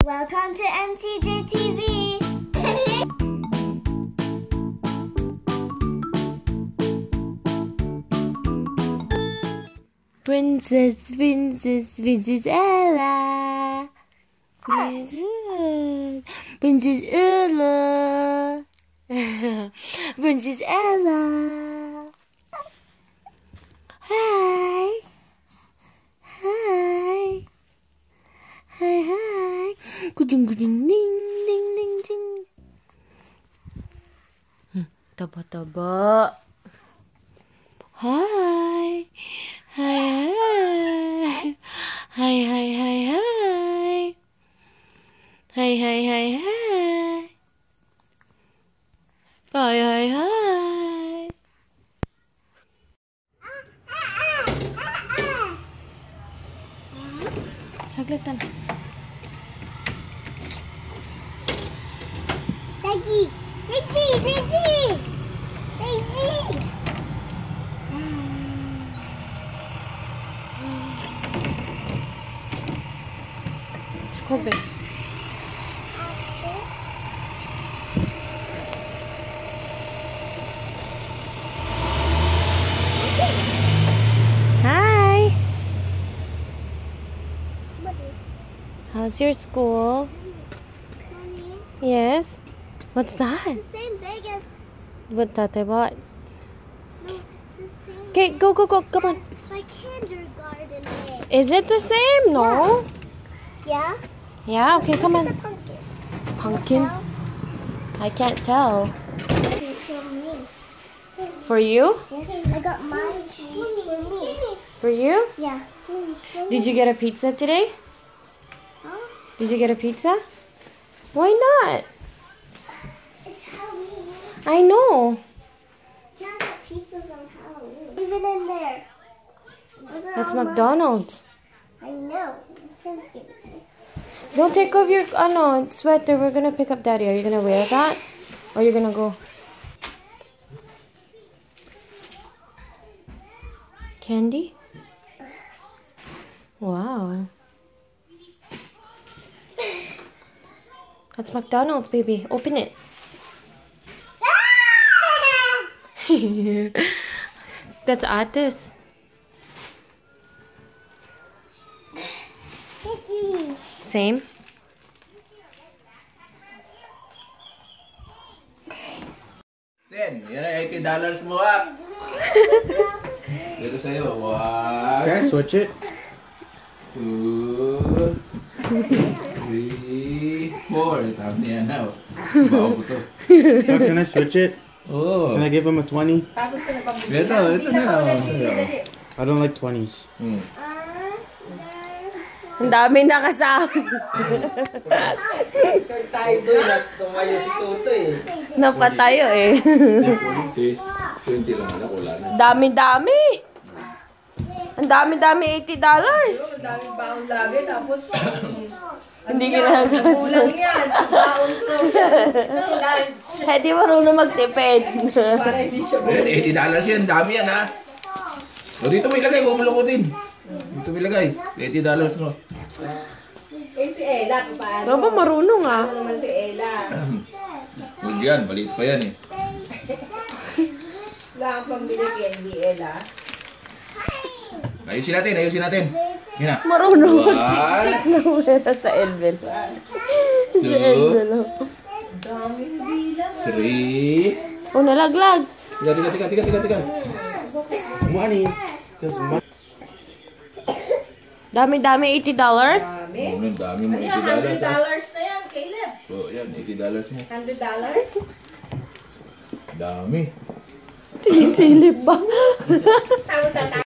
Welcome to MTJ TV. Princess Ella. Princess Ella. Princess Ella. Hi. Hi. Hi. Kucing ding ding ding ding. Taba. Hi. Hi. Hi. Saglit lang. Daisy. Skobe. Hi. How's your school? Mommy, Yes. What's that? the same big as What Tate bought? the same. Okay, go, come on. My kindergarten day. Is it the same? No. Yeah. Yeah. Okay, come The on. pumpkin. Pumpkin. I can't tell. For me. For you? I got mine for me. For you? Yeah. Did you get a pizza today? Huh? Did you get a pizza? Why not? It's Halloween. I know. Can't get pizzas on Halloween. Even in there. Those are That's all mine. McDonald's. I know. My friends gave it to me. Don't take off your sweater. We're gonna pick up Daddy. Are you gonna wear that? Or are you gonna go? Candy? Wow. That's McDonald's, baby. Open it. That's Atis. Same. Yan ay $80 mo ha. Dito sa'yo. 1, Okay, switch it. 2, 3, 4. Tama niya na. Bawa ko to. So can I switch it? Oo. Can I give him a 20? Ito na lang. Sa'yo. I don't like 20s. Ang dami nakasama. Tumayo si Tutoy. Napatayo eh. 20 lang anak. Wala na. Dami-dami. Ang dami-dami $80. Dami baon lagi, tapos Hindi ginagawa. kulang yan. Baon to. Lunch. Hindi marunong magtipid. Para hindi siya $80 yan. Dami yan ha. O dito mo ilagay. Huwag mo lukutin. Dito mo ilagay. $80 mo. Eh si Ella, paano? Baba marunong ah. Ano naman si Ella? Huwag yan. Maliit pa yan eh. Wala kang pambili kay hindi Ella. Ayusin natin. Yan na. Marunong 1, mag-tiktik na muna sa envelope. Sa 2, envelope. Dami bilang. 3. Oh, nalaglag. Tiga. Money. Just money. Dami-dami $80. Dami. Ang dami mo Ayan, $80 $100 ha. na yan, Caleb. So, yan, $80 mo. $100? Dami. Tinisilip ba? Tama